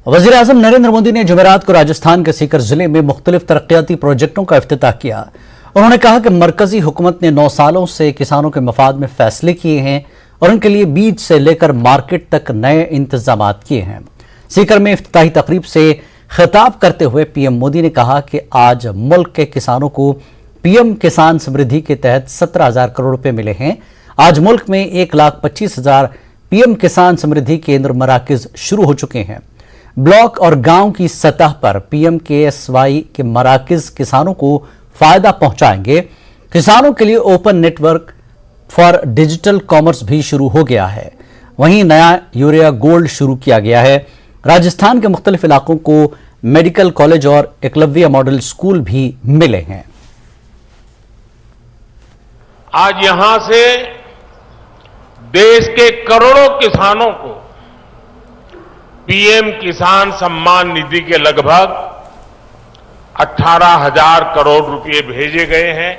वज़ीर-ए-आज़म नरेंद्र मोदी ने जुमेरात को राजस्थान के सीकर जिले में मुख्तलिफ तरक्याती प्रोजेक्टों का इफ्तिताह किया। उन्होंने कहा कि मरकजी हुकूमत ने 9 सालों से किसानों के मफाद में फैसले किए हैं और उनके लिए बीज से लेकर मार्केट तक नए इंतजाम किए हैं। सीकर में इफ्तिताही तकरीब से खिताब करते हुए पीएम मोदी ने कहा कि आज मुल्क के किसानों को पीएम किसान समृद्धि के तहत 17,000 करोड़ रुपए मिले हैं। आज मुल्क में 1,25,000 पीएम किसान समृद्धि केंद्र मराकज शुरू हो चुके हैं। ब्लॉक और गांव की सतह पर PMKSY के मराकज किसानों को फायदा पहुंचाएंगे। किसानों के लिए open network for digital commerce भी शुरू हो गया है। वहीं नया यूरिया गोल्ड शुरू किया गया है। राजस्थान के मुख्तलिफ इलाकों को मेडिकल कॉलेज और एकलव्य मॉडल स्कूल भी मिले हैं। आज यहां से देश के करोड़ों किसानों को पीएम किसान सम्मान निधि के लगभग 18,000 करोड़ रुपए भेजे गए हैं,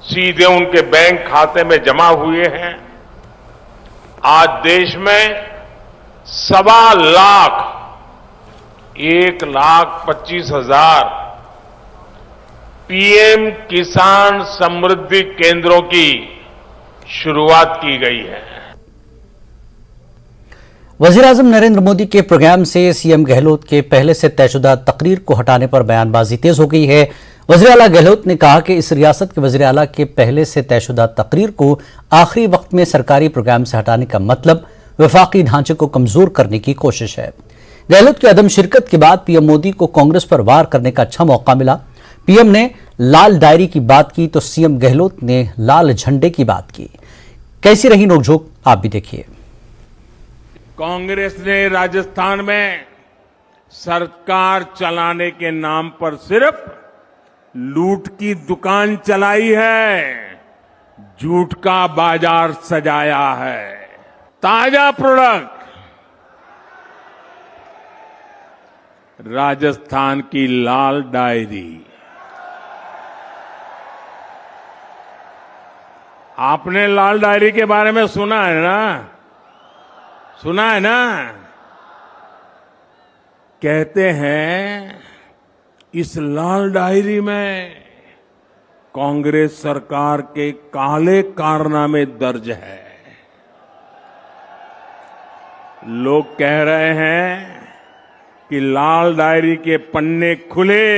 सीधे उनके बैंक खाते में जमा हुए हैं। आज देश में 1,25,000 1,25,000 पीएम किसान समृद्धि केंद्रों की शुरुआत की गई है। वज़ीर-ए-आज़म नरेंद्र मोदी के प्रोग्राम से सीएम गहलोत के पहले से तयशुदा तकरीर को हटाने पर बयानबाजी तेज हो गई है। वज़ीर आला गहलोत ने कहा कि इस रियासत के वज़ीर आला के पहले से तयशुदा तकरीर को आखिरी वक्त में सरकारी प्रोग्राम से हटाने का मतलब वफाकी ढांचे को कमजोर करने की कोशिश है। गहलोत की अदम शिरकत के बाद पीएम मोदी को कांग्रेस पर वार करने का अच्छा मौका मिला। पीएम ने लाल डायरी की बात की तो सीएम गहलोत ने लाल झंडे की बात की। कैसी रही नोकझोंक, आप भी देखिए। कांग्रेस ने राजस्थान में सरकार चलाने के नाम पर सिर्फ लूट की दुकान चलाई है, झूठ का बाजार सजाया है। ताजा प्रोडक्ट राजस्थान की लाल डायरी। आपने लाल डायरी के बारे में सुना है ना? सुना है ना? कहते हैं इस लाल डायरी में कांग्रेस सरकार के काले कारनामे दर्ज है। लोग कह रहे हैं कि लाल डायरी के पन्ने खुले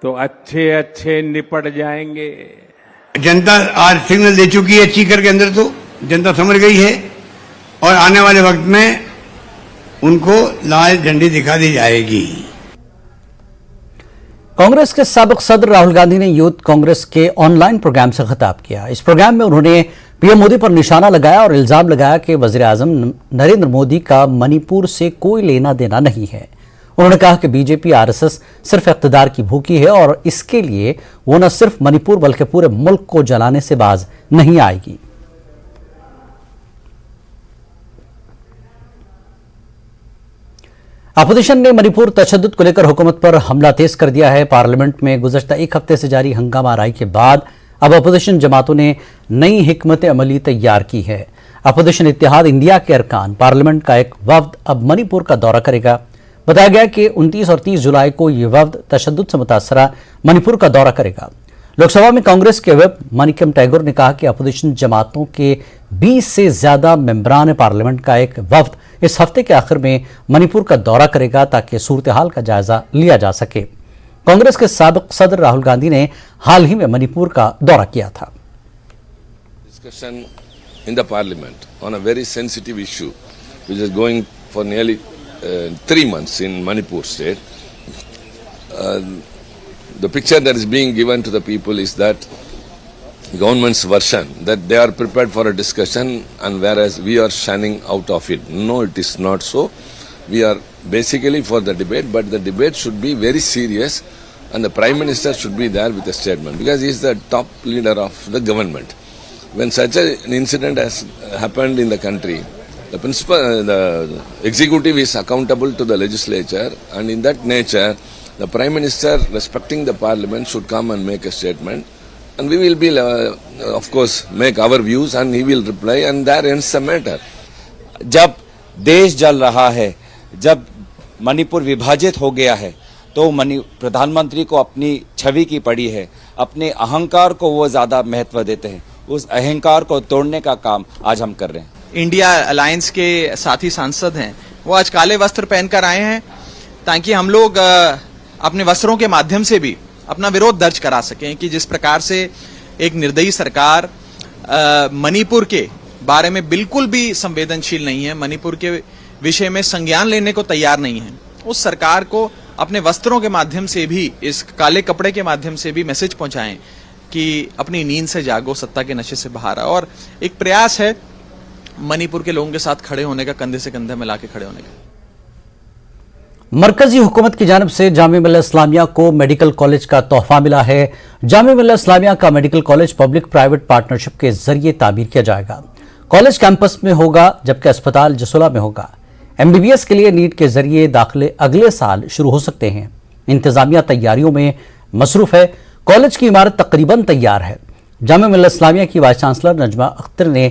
तो अच्छे अच्छे निपट जाएंगे। जनता आज सिग्नल दे चुकी है। सीकर के अंदर तो जनता समझ गई है और आने वाले वक्त में उनको लाल झंडी दिखा दी जाएगी। कांग्रेस के साबिक सदर राहुल गांधी ने यूथ कांग्रेस के ऑनलाइन प्रोग्राम से खिताब किया। इस प्रोग्राम में उन्होंने पीएम मोदी पर निशाना लगाया और इल्जाम लगाया कि वज़ीर-ए-आज़म नरेंद्र मोदी का मणिपुर से कोई लेना देना नहीं है। उन्होंने कहा कि बीजेपी आरएसएस सिर्फ इख्तिदार की भूखी है और इसके लिए वो न सिर्फ मणिपुर बल्कि पूरे मुल्क को जलाने से बाज नहीं आएगी। अपोजिशन ने मणिपुर तशद्दुद को लेकर हुकूमत पर हमला तेज कर दिया है। पार्लियामेंट में गुज़श्ता एक हफ्ते से जारी हंगामा आराई के बाद अब अपोजिशन जमातों ने नई हिकमत अमली तैयार की है। अपोजिशन इत्तेहाद इंडिया के अरकान पार्लियामेंट का एक वफ्द अब मणिपुर का दौरा करेगा। बताया गया कि 29 और 30 जुलाई को यह वफ्द तशद्दुद से मुतासरा मणिपुर का दौरा करेगा। लोकसभा में कांग्रेस के व्हिप मानिकम टैगोर ने कहा कि अपोजिशन जमातों के 20 से ज्यादा मेंबरान पार्लियामेंट का एक वफ्द इस हफ्ते के आखिर में मणिपुर का दौरा करेगा ताकि सूरत हाल का जायजा लिया जा सके। कांग्रेस के साबिक सदर राहुल गांधी ने हाल ही में मणिपुर का दौरा किया था। Discussion in the parliament on a very sensitive issue which is going for nearly 3 months in Manipur state. The picture that is being given to the people is that government's version that they are prepared for a discussion and whereas we are shining out of it. No, it is not so. We are basically for the debate, but the debate should be very serious and the Prime Minister should be there with a statement because he is the top leader of the government. When such an incident has happened in the country, the executive is accountable to the legislature, and in that nature, the Prime Minister, respecting the Parliament, should come and make a statement. And we will be, of course, make our views, and he will reply, and there ends the matter. जब देश जल रहा है, जब मणिपुर विभाजित हो गया है, तो प्रधानमंत्री को अपनी छवि की पड़ी है, अपने अहंकार को वो ज़्यादा महत्व देते हैं। उस अहंकार को तोड़ने का काम आज हम कर रहे हैं। इंडिया अलायंस के साथी सांसद हैं, वो आज काले वस्त्र पहनकर आए हैं ताकि हम लोग अपने वस्त्रों के माध्यम से भी अपना विरोध दर्ज करा सकें कि जिस प्रकार से एक निर्दयी सरकार मणिपुर के बारे में बिल्कुल भी संवेदनशील नहीं है, मणिपुर के विषय में संज्ञान लेने को तैयार नहीं है, उस सरकार को अपने वस्त्रों के माध्यम से भी, इस काले कपड़े के माध्यम से भी मैसेज पहुंचाएं कि अपनी नींद से जागो, सत्ता के नशे से बाहर आओ। और एक प्रयास है मणिपुर के लोगों के साथ खड़े होने का, कंधे से कंधे मिला के खड़े होने का। मरकजी हुकूमत की जानिब से जामिया मिल्लत इस्लामिया को मेडिकल कॉलेज का तोहफा मिला है। जामिया मिल्लत इस्लामिया का medical college public private partnership के जरिए तामीर किया जाएगा। कॉलेज कैंपस में होगा, जबकि अस्पताल जसोला में होगा। MBBS के लिए नीट के जरिए दाखिले अगले साल शुरू हो सकते हैं। इंतजामिया तैयारियों में मसरूफ है। कॉलेज की इमारत तकरीबन तैयार है। जामिया मिल्लत इस्लामिया की वाइस चांसलर नजमा अख्तर ने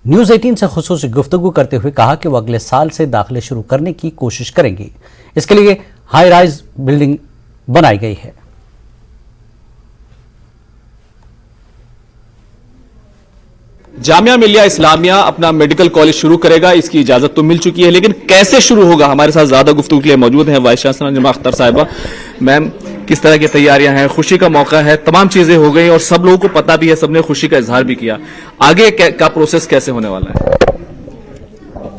न्यूज 18 से खुसूसी गुफ्तगू करते हुए कहा कि वो अगले साल से दाखिले शुरू करने की कोशिश करेंगी। इसके लिए हाई राइज बिल्डिंग बनाई गई है। जामिया मिल्लिया इस्लामिया अपना मेडिकल कॉलेज शुरू करेगा, इसकी इजाजत तो मिल चुकी है, लेकिन कैसे शुरू होगा, हमारे साथ ज्यादा गुफ्तगू के लिए मौजूद हैं वाइस चांसलर नजमा अख्तर साहिबा। मैम, किस तरह की तैयारियां हैं? खुशी का मौका है, तमाम चीजें हो गई और सब लोगों को पता भी है, सबने खुशी का इजहार भी किया। आगे का प्रोसेस कैसे होने वाला है?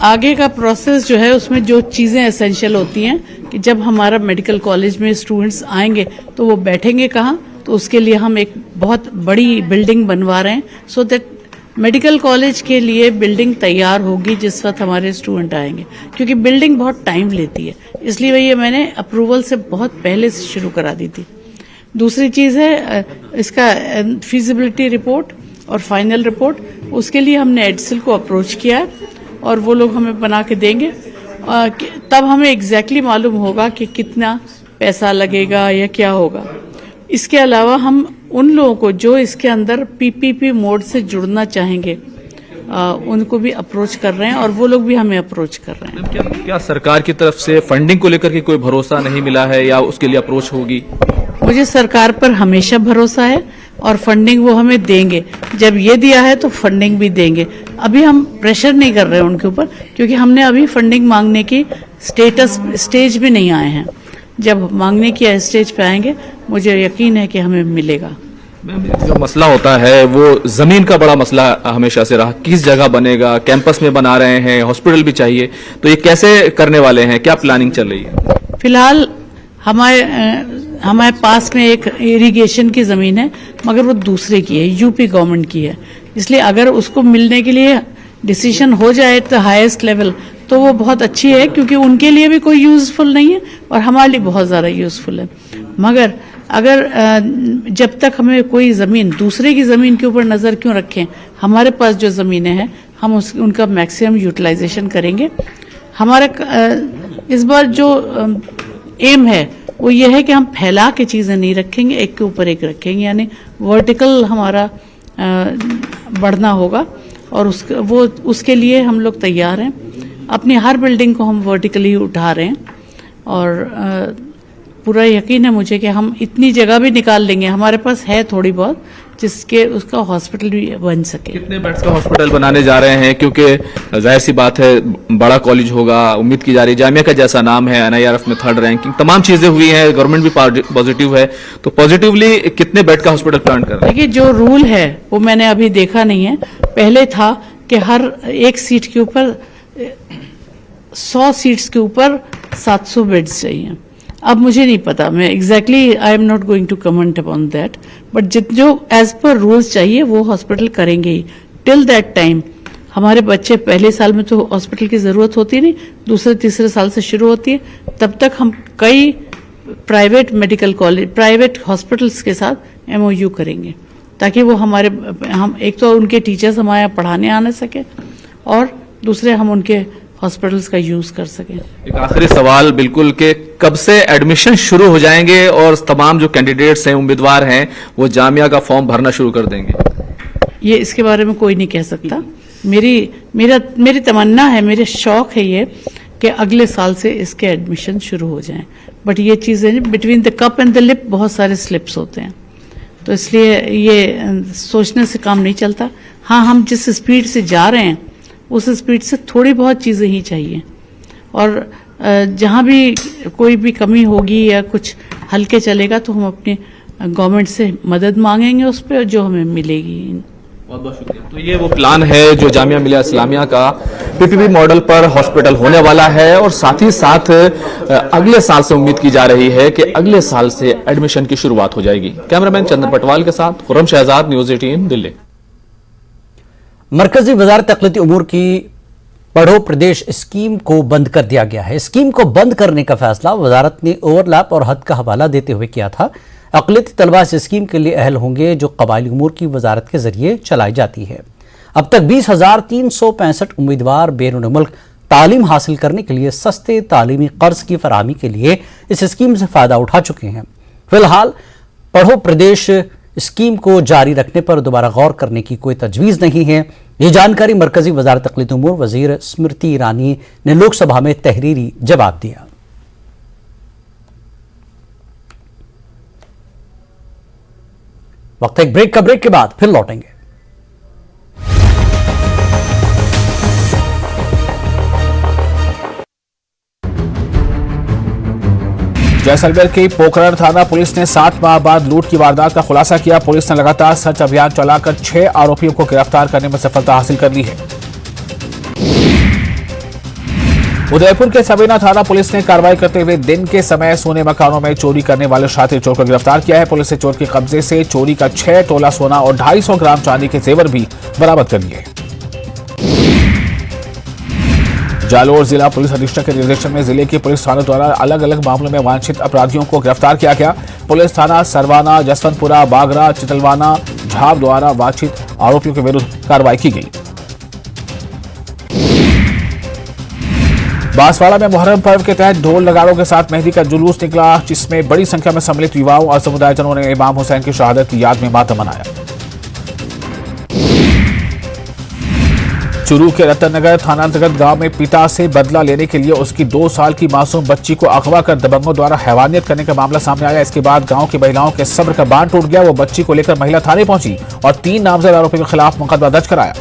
आगे का प्रोसेस जो है, उसमें जो चीजें एसेंशियल होती हैं कि जब हमारा मेडिकल कॉलेज में स्टूडेंट्स आएंगे तो वो बैठेंगे कहाँ, तो उसके लिए हम एक बहुत बड़ी बिल्डिंग बनवा रहे हैं, सो दैट मेडिकल कॉलेज के लिए बिल्डिंग तैयार होगी जिस वक्त हमारे स्टूडेंट आएंगे, क्योंकि बिल्डिंग बहुत टाइम लेती है, इसलिए ये मैंने अप्रूवल से बहुत पहले से शुरू करा दी थी। दूसरी चीज है इसका फीजिबिलिटी रिपोर्ट और फाइनल रिपोर्ट, उसके लिए हमने एडसिल को अप्रोच किया है और वो लोग हमें बना के देंगे। तब हमें एग्जैक्टली मालूम होगा कि कितना पैसा लगेगा या क्या होगा। इसके अलावा हम उन लोगों को जो इसके अंदर PPP मोड से जुड़ना चाहेंगे उनको भी अप्रोच कर रहे हैं और वो लोग भी हमें अप्रोच कर रहे हैं। क्या सरकार की तरफ से फंडिंग को लेकर के कोई भरोसा नहीं मिला है या उसके लिए अप्रोच होगी? मुझे सरकार पर हमेशा भरोसा है और फंडिंग वो हमें देंगे। जब ये दिया है तो फंडिंग भी देंगे। अभी हम प्रेशर नहीं कर रहे हैं उनके ऊपर, क्योंकि हमने अभी फंडिंग मांगने की स्टेज भी नहीं आए हैं। जब मांगने की स्टेज पे आएंगे मुझे यकीन है कि हमें मिलेगा। जो मसला होता है वो जमीन का बड़ा मसला हमेशा से रहा, किस जगह बनेगा, कैंपस में बना रहे हैं, हॉस्पिटल भी चाहिए, तो ये कैसे करने वाले हैं, क्या प्लानिंग चल रही है? फिलहाल हमारे पास में एक इरिगेशन की जमीन है, मगर वो दूसरे की है, यूपी गवर्नमेंट की है, इसलिए अगर उसको मिलने के लिए डिसीजन हो जाए तो हाईएस्ट लेवल, तो वो बहुत अच्छी है, क्योंकि उनके लिए भी कोई यूजफुल नहीं है और हमारे लिए बहुत ज़्यादा यूजफुल है। मगर अगर जब तक हमें कोई ज़मीन, दूसरे की ज़मीन के ऊपर नज़र क्यों रखें, हमारे पास जो ज़मीनें हैं हम उनका मैक्सिमम यूटिलाइजेशन करेंगे। हमारा इस बार जो एम है वो ये है कि हम फैला के चीज़ें नहीं रखेंगे, एक के ऊपर एक रखेंगे, यानी वर्टिकल हमारा बढ़ना होगा और उसके लिए हम लोग तैयार हैं। अपनी हर बिल्डिंग को हम वर्टिकली उठा रहे हैं और पूरा यकीन है मुझे कि हम इतनी जगह भी निकाल लेंगे, हमारे पास है थोड़ी बहुत, जिसके उसका हॉस्पिटल भी बन सके। कितने बेड्स का हॉस्पिटल बनाने जा रहे हैं? क्योंकि जाहिर सी बात है बड़ा कॉलेज होगा, उम्मीद की जा रही है, जामिया का जैसा नाम है, NIRF में 3rd रैंकिंग, तमाम चीजें हुई हैं, गवर्नमेंट भी पॉजिटिव है, तो पॉजिटिवली कितने बेड का हॉस्पिटल प्लान कर रहे हैं? देखिए, जो रूल है वो मैंने अभी देखा नहीं है। पहले था कि हर एक सीट के ऊपर 100 सीट्स के ऊपर 700 बेड्स चाहिए। अब मुझे नहीं पता, मैं exactly I am not going to comment upon that, but जो एज पर रूल्स चाहिए वो हॉस्पिटल करेंगे ही। टिल दैट टाइम हमारे बच्चे, पहले साल में तो हॉस्पिटल की जरूरत होती नहीं, दूसरे तीसरे साल से शुरू होती है, तब तक हम कई private medical college, private hospitals के साथ MOU करेंगे, ताकि वो हम एक तो उनके टीचर्स हमारे यहाँ पढ़ाने आने सके और दूसरे हम उनके हॉस्पिटल्स का यूज कर सकें। एक आखिरी सवाल बिल्कुल कि कब से एडमिशन शुरू हो जाएंगे और तमाम जो कैंडिडेट्स हैं, उम्मीदवार हैं, वो जामिया का फॉर्म भरना शुरू कर देंगे? ये इसके बारे में कोई नहीं कह सकता। मेरी मेरी तमन्ना है, मेरे शौक है ये कि अगले साल से इसके एडमिशन शुरू हो जाएं। बट ये चीज़ें between the cup and the lip बहुत सारे स्लिप्स होते हैं, तो इसलिए ये सोचने से काम नहीं चलता। हाँ, हम जिस स्पीड से जा रहे हैं उस स्पीड से थोड़ी बहुत चीज़ें ही चाहिए, और जहाँ भी कोई भी कमी होगी या कुछ हल्के चलेगा तो हम अपनी गवर्नमेंट से मदद मांगेंगे उस पर, जो हमें मिलेगी। बहुत बहुत शुक्रिया। तो ये वो प्लान है जो जामिया मिलिया इस्लामिया का पीपीपी मॉडल पर हॉस्पिटल होने वाला है, और साथ ही साथ अगले साल से उम्मीद की जा रही है कि अगले साल से एडमिशन की शुरुआत हो जाएगी। कैमरामैन चंदन पटवाल के साथ खुर्रम शहजाद, न्यूज़ 18 दिल्ली। मरकजी वजारत अक़लियती उमूर की पढ़ो प्रदेश स्कीम को बंद कर दिया गया है। स्कीम को बंद करने का फैसला वजारत ने ओवरलैप और हद का हवाला देते हुए किया था। अक़लियती तलबा इस स्कीम के लिए अहल होंगे जो कबायली उमूर की वजारत के जरिए चलाई जाती है। अब तक 20,365 उम्मीदवार बैरून मुल्क तालीम हासिल करने के लिए सस्ते तालीमी कर्ज की फराहमी के लिए इस स्कीम से फायदा उठा चुके हैं। फिलहाल पढ़ो प्रदेश स्कीम को जारी रखने पर दोबारा गौर करने की कोई तजवीज़ नहीं है। ये जानकारी मरकजी वजारत अक़लियती उमूर वज़ीर स्मृति ईरानी ने लोकसभा में तहरीरी जवाब दिया। वक्त एक ब्रेक का, ब्रेक के बाद फिर लौटेंगे। जैसलमेर की पोखरण थाना पुलिस ने 7 माह बाद लूट की वारदात का खुलासा किया। पुलिस ने लगातार सर्च अभियान चलाकर 6 आरोपियों को गिरफ्तार करने में सफलता हासिल कर ली है। उदयपुर के सबीना थाना पुलिस ने कार्रवाई करते हुए दिन के समय सोने मकानों में चोरी करने वाले शातिर चोर को गिरफ्तार किया है। पुलिस ने चोर के कब्जे से चोरी का 6 तोला सोना और 250 ग्राम चांदी के जेवर भी बरामद कर लिए। जालोर जिला पुलिस अधीक्षक के निर्देशन में जिले के पुलिस थानों द्वारा अलग अलग मामलों में वांछित अपराधियों को गिरफ्तार किया गया। पुलिस थाना सरवाना, जसवंतपुरा, बागरा, चितलवाना, झाब द्वारा वांछित आरोपियों के विरुद्ध कार्रवाई की गई। बांसवाड़ा में मुहर्रम पर्व के तहत ढोल नगाड़ों के साथ मेहंदी का जुलूस निकला, जिसमें बड़ी संख्या में सम्मिलित युवाओं और समुदायजनों ने इमाम हुसैन की शहादत की याद में मातम मनाया। चुरू के रतननगर थानांतर्गत गांव में पिता से बदला लेने के लिए उसकी 2 साल की मासूम बच्ची को अगवा कर दबंगों द्वारा हैवानियत करने का मामला सामने आया। इसके बाद गांव की महिलाओं के सब्र का बांध टूट गया। वो बच्ची को लेकर महिला थाने पहुंची और 3 नामजद आरोपियों के खिलाफ मुकदमा दर्ज कराया।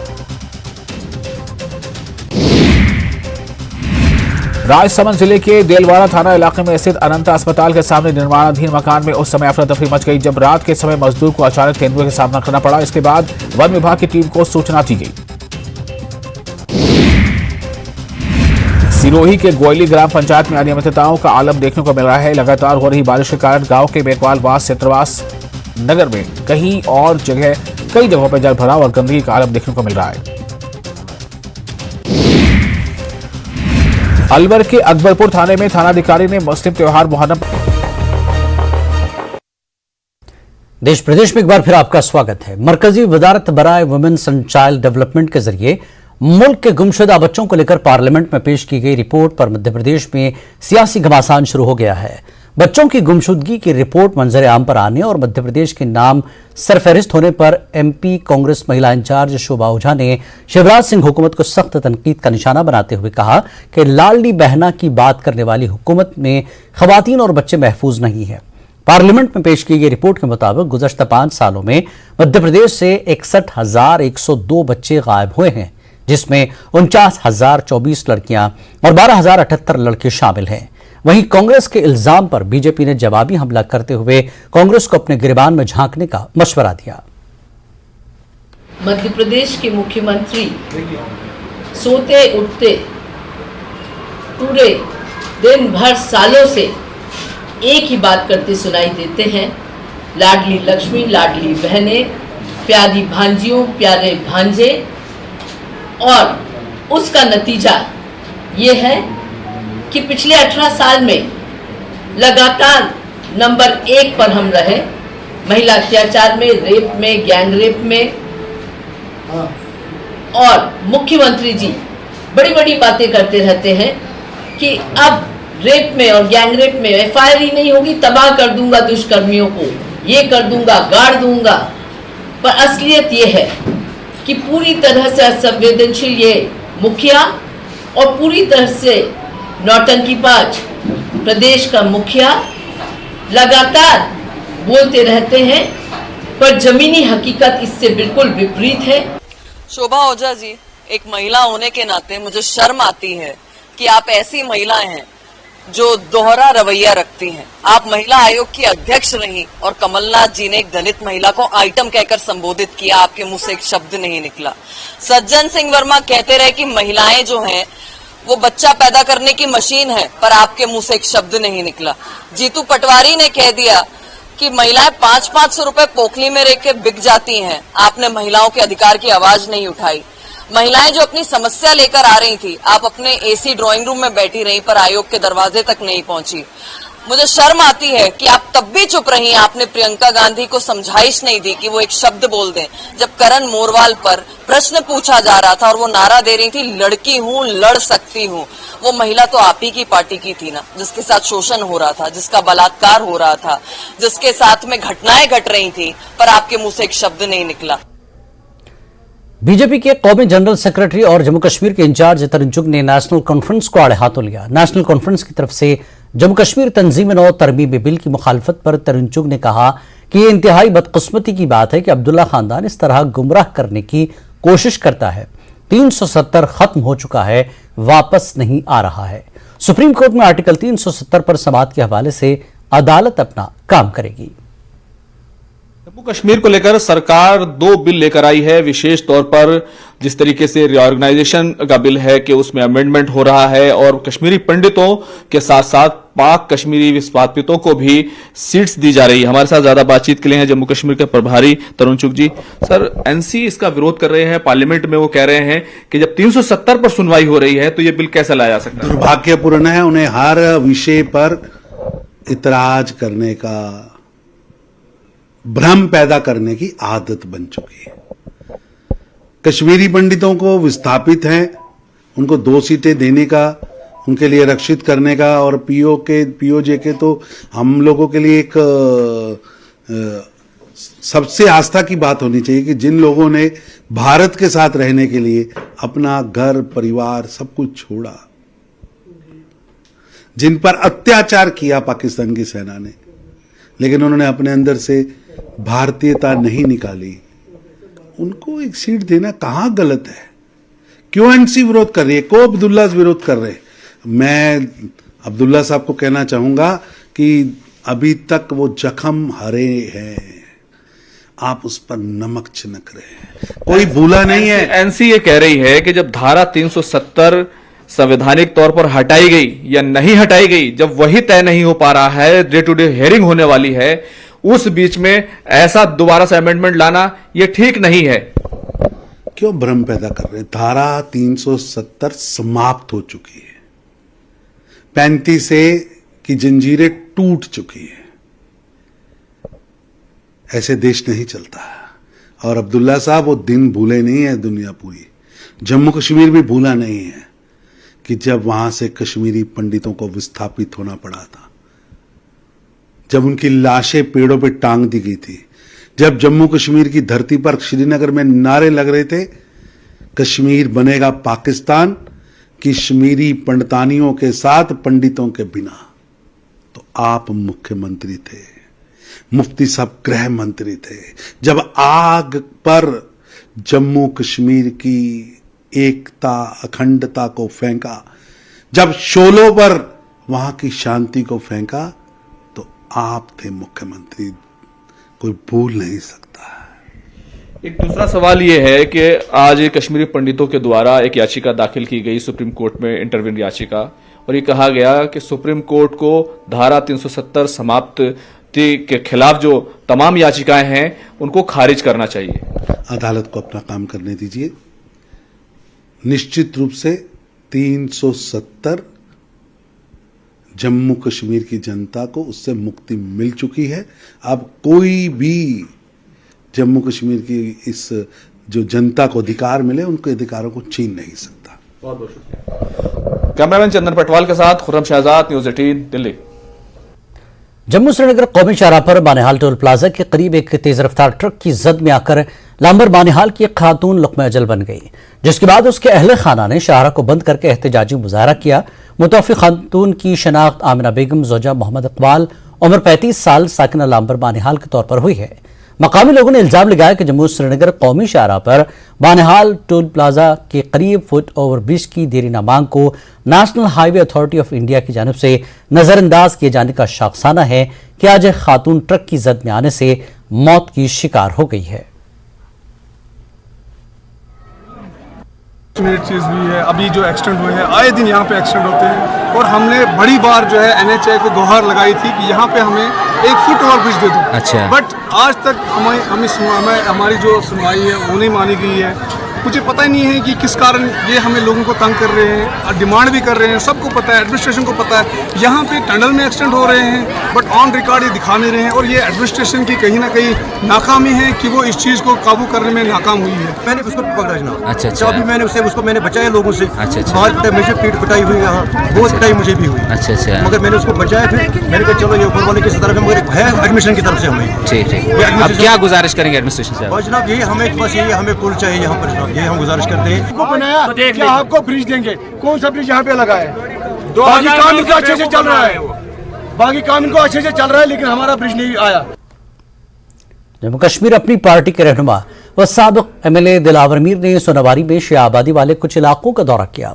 राजसमंद जिले के देलवाड़ा थाना इलाके में स्थित अनंता अस्पताल के सामने निर्माणाधीन मकान में उस समय अफरा तफरी मच गई जब रात के समय मजदूर को अचानक तेंदुए का सामना करना पड़ा। इसके बाद वन विभाग की टीम को सूचना दी गई। सिरोही के गोयली ग्राम पंचायत में अनियमितताओं का आलम देखने को मिल रहा है। लगातार हो रही बारिश के कारण गांव के बेकवालवास क्षेत्रवास नगर में कई जगहों पर जल भराव और गंदगी का आलम देखने को मिल रहा है। अलवर के अकबरपुर थाने में थानाधिकारी ने मुस्लिम त्योहार मुहर्रम। देश प्रदेश में एक बार फिर आपका स्वागत है। मरकजी वजारत बराए वुमेन्स एंड चाइल्ड डेवलपमेंट के जरिए मुल्क के गुमशुदा बच्चों को लेकर पार्लियामेंट में पेश की गई रिपोर्ट पर मध्य प्रदेश में सियासी घमासान शुरू हो गया है। बच्चों की गुमशुदगी की रिपोर्ट मंजर आम पर आने और मध्य प्रदेश के नाम सरफहरिस्त होने पर एमपी कांग्रेस महिला इंचार्ज शोभा ओझा ने शिवराज सिंह हुकूमत को सख्त तनकीद का निशाना बनाते हुए कहा कि लाडली बहना की बात करने वाली हुकूमत में खवातीन और बच्चे महफूज नहीं है। पार्लियामेंट में पेश की गई रिपोर्ट के मुताबिक गुज़श्ता 5 सालों में मध्य प्रदेश से 61,102 बच्चे गायब हुए हैं, जिसमें 49,024 लड़कियां और 12,078 लड़के शामिल हैं। वहीं कांग्रेस के इल्जाम पर बीजेपी ने जवाबी हमला करते हुए कांग्रेस को अपने गिरबान में झांकने का मशवरा दिया। मध्य प्रदेश के मुख्यमंत्री सोते उठते पूरे दिन भर सालों से एक ही बात करते सुनाई देते हैं, लाडली लक्ष्मी, लाडली बहनें, प्यारी भांजियों, प्यारे भांजे, और उसका नतीजा ये है कि पिछले 18 साल में लगातार नंबर 1 पर हम रहे, महिला अत्याचार में, रेप में, गैंग रेप में। और मुख्यमंत्री जी बड़ी बड़ी बातें करते रहते हैं कि अब रेप में और गैंग रेप में एफआईआर ही नहीं होगी, तबाह कर दूंगा दुष्कर्मियों को, ये कर दूंगा, गाड़ दूंगा। पर असलियत ये है कि पूरी तरह से असंवेदनशील ये मुखिया और पूरी तरह से नौटंकीबाज प्रदेश का मुखिया लगातार बोलते रहते हैं, पर जमीनी हकीकत इससे बिल्कुल विपरीत है। शोभा ओझा जी, एक महिला होने के नाते मुझे शर्म आती है कि आप ऐसी महिलाएं हैं जो दोहरा रवैया रखती हैं। आप महिला आयोग की अध्यक्ष रही और कमलनाथ जी ने एक दलित महिला को आइटम कहकर संबोधित किया, आपके मुंह से एक शब्द नहीं निकला। सज्जन सिंह वर्मा कहते रहे कि महिलाएं जो हैं वो बच्चा पैदा करने की मशीन है, पर आपके मुंह से एक शब्द नहीं निकला। जीतू पटवारी ने कह दिया कि महिलाएं 500-500 रुपए पोखली में रह के बिक जाती हैं, आपने महिलाओं के अधिकार की आवाज नहीं उठाई। महिलाएं जो अपनी समस्या लेकर आ रही थी, आप अपने एसी ड्राइंग रूम में बैठी रही, पर आयोग के दरवाजे तक नहीं पहुंची। मुझे शर्म आती है कि आप तब भी चुप रही, आपने प्रियंका गांधी को समझाइश नहीं दी कि वो एक शब्द बोल दें। जब करण मोरवाल पर प्रश्न पूछा जा रहा था और वो नारा दे रही थी, लड़की हूं, लड़ सकती हूं, वो महिला तो आप ही की पार्टी की थी ना, जिसके साथ शोषण हो रहा था, जिसका बलात्कार हो रहा था, जिसके साथ में घटनाएं घट रही थी, पर आपके मुंह से एक शब्द नहीं निकला। बीजेपी के कौमी जनरल सेक्रेटरी और जम्मू कश्मीर के इंचार्ज तरुण चुग ने नेशनल कॉन्फ्रेंस को आड़े हाथों लिया। नेशनल कॉन्फ्रेंस की तरफ से जम्मू कश्मीर तंजीम-ए-नौ तरमीमी बिल की मुखालफत पर तरुण चुग ने कहा कि यह इंतहाई बदकिस्मती की बात है कि अब्दुल्ला खानदान इस तरह गुमराह करने की कोशिश करता है। 370 खत्म हो चुका है, वापस नहीं आ रहा है। सुप्रीम कोर्ट में आर्टिकल 370 पर समाअत के हवाले से अदालत अपना काम करेगी। जम्मू कश्मीर को लेकर सरकार 2 बिल लेकर आई है। विशेष तौर पर जिस तरीके से रिऑर्गेनाइजेशन का बिल है कि उसमें अमेंडमेंट हो रहा है और कश्मीरी पंडितों के साथ साथ पाक कश्मीरी विस्थापितों को भी सीट्स दी जा रही है। हमारे साथ ज्यादा बातचीत के लिए हैं जम्मू कश्मीर के प्रभारी तरुण चुग जी। सर, एनसी इसका विरोध कर रहे हैं पार्लियामेंट में। वो कह रहे हैं कि जब 370 पर सुनवाई हो रही है तो ये बिल कैसे लाया जा सकता है? दुर्भाग्यपूर्ण है, उन्हें हर विषय पर इतराज करने का, भ्रम पैदा करने की आदत बन चुकी है। कश्मीरी पंडितों को विस्थापित हैं, उनको 2 सीटें देने का, उनके लिए रक्षित करने का, और पीओजे के तो हम लोगों के लिए एक सबसे आस्था की बात होनी चाहिए कि जिन लोगों ने भारत के साथ रहने के लिए अपना घर परिवार सब कुछ छोड़ा, जिन पर अत्याचार किया पाकिस्तान की सेना ने, लेकिन उन्होंने अपने अंदर से भारतीयता नहीं निकाली, उनको एक सीट देना कहां गलत है? क्यों एनसी विरोध कर रही है? को अब्दुल्ला विरोध कर रहे हैं? मैं अब्दुल्ला साहब को कहना चाहूंगा कि अभी तक वो जख्म हरे हैं, आप उस पर नमक छिनक रहे हैं, कोई भूला नहीं है। एनसी ये कह रही है कि जब धारा 370 संवैधानिक तौर पर हटाई गई या नहीं हटाई गई, जब वही तय नहीं हो पा रहा है, डे टू डे हियरिंग होने वाली है, उस बीच में ऐसा दोबारा से अमेंडमेंट लाना ये ठीक नहीं है। क्यों भ्रम पैदा कर रहे हैं? धारा 370 समाप्त हो चुकी है, 35 ए की जंजीरें टूट चुकी है। ऐसे देश नहीं चलता है। और अब्दुल्ला साहब वो दिन भूले नहीं है, दुनिया पूरी, जम्मू कश्मीर भी भूला नहीं है कि जब वहां से कश्मीरी पंडितों को विस्थापित होना पड़ा था, जब उनकी लाशें पेड़ों पे टांग दी गई थी, जब जम्मू कश्मीर की धरती पर श्रीनगर में नारे लग रहे थे कश्मीर बनेगा पाकिस्तान, कश्मीरी पंडितानियों के साथ पंडितों के बिना, तो आप मुख्यमंत्री थे, मुफ्ती साहब गृह मंत्री थे। जब आग पर जम्मू कश्मीर की एकता अखंडता को फेंका, जब शोलों पर वहां की शांति को फेंका, तो आप थे मुख्यमंत्री, कोई भूल नहीं सकता। एक दूसरा सवाल यह है कि आज कश्मीरी पंडितों के द्वारा एक याचिका दाखिल की गई सुप्रीम कोर्ट में, इंटरव्यू याचिका, और ये कहा गया कि सुप्रीम कोर्ट को धारा 370 समाप्ति के खिलाफ जो तमाम याचिकाएं हैं उनको खारिज करना चाहिए। अदालत को अपना काम करने दीजिए। निश्चित रूप से 370 जम्मू कश्मीर की जनता को उससे मुक्ति मिल चुकी है। अब कोई भी जम्मू कश्मीर की इस जो जनता को अधिकार मिले, उनके अधिकारों को छीन नहीं सकता। बहुत बहुत शुक्रिया। कैमरामैन चंदन पटवाल के साथ खुर्रम शहजाद, न्यूज़ 18 दिल्ली। जम्मू श्रीनगर कौमी शाहराह पर बानिहाल टोल प्लाजा के करीब एक तेज रफ्तार ट्रक की जद में आकर लांबर बानिहाल की एक खातून लुक़्मा अजल बन गई, जिसके बाद उसके अहले खाना ने शाहराह को बंद करके एहतजाजी मुजाहरा किया। मुतवफ़ी खातून की शनाख्त आमिना बेगम जोजा मोहम्मद इकबाल उम्र 35 साल साकिना लांबर बानिहाल के तौर पर हुई है। मकामी लोगों ने इल्जाम लगाया कि जम्मू श्रीनगर कौमी शाहराह पर बानिहाल टोल प्लाजा के करीब फुट ओवर ब्रिज की देरीना मांग को national highway authority of India की जानिब से नजरअंदाज किए जाने का शाखसाना है कि आज एक खातून ट्रक की जद में आने से मौत की शिकार हो गई है। चीज़ भी है, अभी जो एक्सीडेंट हुए हैं आए दिन यहाँ पे एक्सीडेंट होते हैं और हमने बड़ी बार जो है NHAI को गुहार लगाई थी कि यहाँ पे हमें 1 फुट ओवर ब्रिज दे दो। अच्छा। बट आज तक हमारी जो सुनवाई है वो नहीं मानी गई है। मुझे पता ही नहीं है कि किस कारण ये हमें लोगों को तंग कर रहे हैं, डिमांड भी कर रहे हैं, सबको पता है, एडमिनिस्ट्रेशन को पता है। यहाँ पे टनल में एक्सीडेंट हो रहे हैं बट ऑन रिकॉर्ड ये दिखा नहीं रहे हैं और ये एडमिनिस्ट्रेशन की कहीं ना कहीं नाकामी है कि वो इस चीज़ को काबू करने में नाकाम हुई है। मैंने उसको पकड़ा जनाब। अच्छा। अभी मैंने उसको बचाया लोगों से। अच्छा। बहुत मुझे पीट पिटाई हुई, यहाँ बहुत पिटाई मुझे भी हुई। अच्छा। मगर मैंने उसको बचाया, फिर मैंने कहा चलो ये ऊपर वाले की तरफ मगर है एडमिशन की तरफ से हमें। ठीक। अब क्या गुजारिश करेंगे एडमिनिस्ट्रेशन से? जनाब यही हमें बस यही हमें पुल चाहिए यहाँ पर, ये हम गुजारिश करते हैं। बनाया क्या आपको ब्रिज देंगे? कौन सा ब्रिज यहाँ पे लगा है? बाकी काम इनको अच्छे से चल रहा है, बाकी काम इनको अच्छे से चल रहा है, लेकिन हमारा ब्रिज नहीं आया। जम्मू कश्मीर अपनी पार्टी के रहनुमा व साबिक MLA दिलावर मीर ने सोनावारी में शिया आबादी वाले कुछ इलाकों का दौरा किया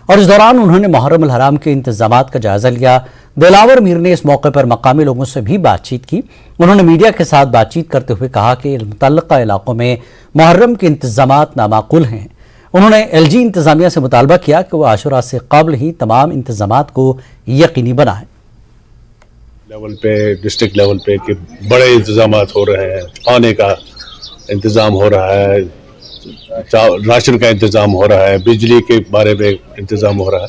और इस दौरान उन्होंने मुहर्रम अल हराम के इंतजामात का जायजा लिया। दिलावर मीर ने इस मौके पर मकामी लोगों से भी बातचीत की। उन्होंने मीडिया के साथ बातचीत करते हुए कहा कि मुतल्लका इलाकों में मुहर्रम के इंतजामात नामाकुल हैं। उन्होंने LG इंतजामिया से मुतालबा किया कि वह आशुरा से कबल ही तमाम इंतजामात को यकीनी बनाए। लेवल पे, डिस्ट्रिक्ट लेवल पे कि बड़े इंतजामात हो रहे हैं, पानी का इंतजाम हो रहा है, राशन का इंतजाम हो रहा है, बिजली के बारे में इंतजाम हो रहा है,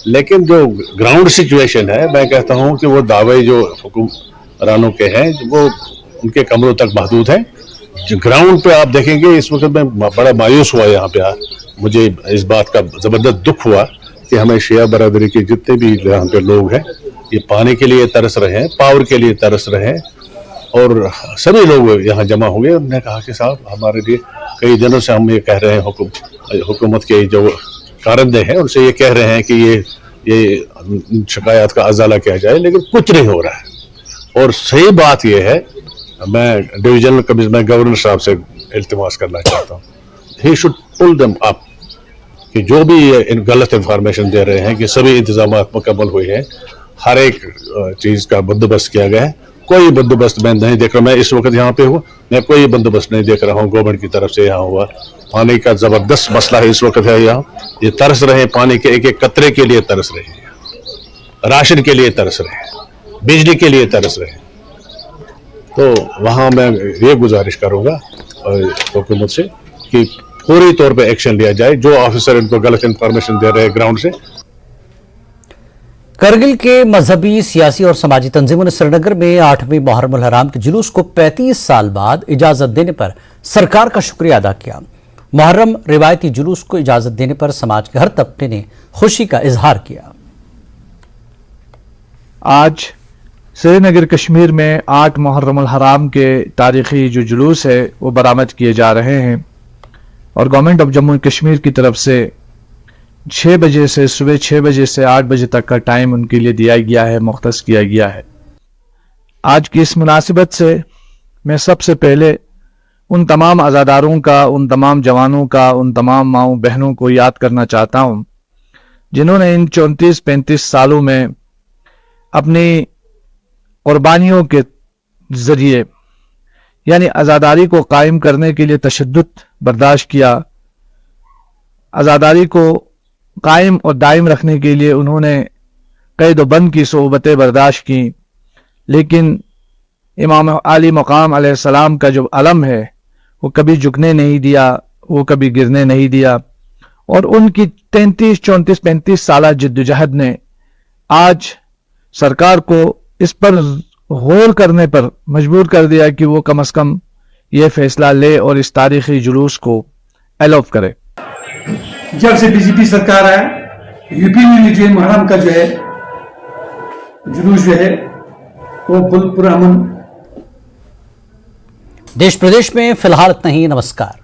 लेकिन जो ग्राउंड सिचुएशन है मैं कहता हूँ कि वो दावे जो हुक्मरानों के हैं वो उनके कमरों तक महदूद हैं। ग्राउंड पे आप देखेंगे इस वक्त मैं बड़ा मायूस हुआ यहाँ पे, मुझे इस बात का ज़बरदस्त दुख हुआ कि हमें शिया बरादरी के जितने भी यहाँ पे लोग हैं ये पानी के लिए तरस रहे हैं, पावर के लिए तरस रहे हैं और सभी लोग यहाँ जमा हुए। उन्होंने कहा कि साहब हमारे लिए कई दिनों से हम ये कह रहे हैं, हुकूमत के जो कारंदे हैं उनसे ये कह रहे हैं कि ये शिकायत का अजाला किया जाए, लेकिन कुछ नहीं हो रहा है। और सही बात ये है, मैं डिविजनल कमिश्नर गवर्नर साहब से इल्तिमास करना चाहता हूँ, he should pull them up कि जो भी इन गलत इंफॉर्मेशन दे रहे हैं कि सभी इंतजाम मुकम्मल हुए हैं, हर एक चीज़ का बंदोबस्त किया गया है। कोई बंदोबस्त मैं नहीं देख रहा, मैं इस वक्त यहाँ पे हूँ, मैं कोई बंदोबस्त नहीं देख रहा हूँ गवर्नमेंट की तरफ से यहाँ हुआ। पानी का ज़बरदस्त मसला है इस वक्त है यहाँ, ये तरस रहे हैं, पानी के एक एक कतरे के लिए तरस रहे हैं, राशन के लिए तरस रहे हैं, बिजली के लिए तरस रहे हैं। तो वहाँ मैं ये गुजारिश करूँगा हुकूमत से कि पूरी तौर पे एक्शन लिया जाए, जो ऑफिसर इनको गलत इंफॉर्मेशन दे रहे हैं ग्राउंड से। करगिल के मजहबी, सियासी और समाजी तंजीमों ने श्रीनगर में 8वीं मुहर्रम अल हराम के जुलूस को 35 साल बाद इजाजत देने पर सरकार का शुक्रिया अदा किया। मुहर्रम रिवायती जुलूस को इजाजत देने पर समाज के हर तबके ने खुशी का इजहार किया। आज श्रीनगर कश्मीर में 8 मुहर्रम अल हराम के तारीखी जो जुलूस है वो बरामद किए जा रहे हैं और गवर्नमेंट ऑफ जम्मू कश्मीर की तरफ से 6 बजे से सुबह 6 बजे से 8 बजे तक का टाइम उनके लिए दिया गया है, मुख्तस किया गया है। आज की इस मुनासिबत से मैं सबसे पहले उन तमाम आज़ादारों का, उन तमाम जवानों का, उन तमाम माँओं बहनों को याद करना चाहता हूँ जिन्होंने इन 34-35 सालों में अपनी कुर्बानियों के ज़रिए यानी आज़ादारी को कायम करने के लिए तशद्दुद बर्दाश्त किया, आज़ादारी को कायम और दायम रखने के लिए उन्होंने कैद व बंद की सोबतें बर्दाश्त की, लेकिन इमाम आली मकाम अलैहिस्सलाम का जो अलम है वो कभी झुकने नहीं दिया, वो कभी गिरने नहीं दिया और उनकी 33-34-35 साल जिद्दोजहद ने आज सरकार को इस पर गौर करने पर मजबूर कर दिया कि वो कम अज़ कम ये फैसला ले और इस तारीखी जुलूस को एलॉफ करे। जब से बीजेपी सरकार आया यूपी में भी जो मुहर्रम का जो है जुलूस जो है वो पुरअमन। देश प्रदेश में फिलहाल इतना ही। नमस्कार।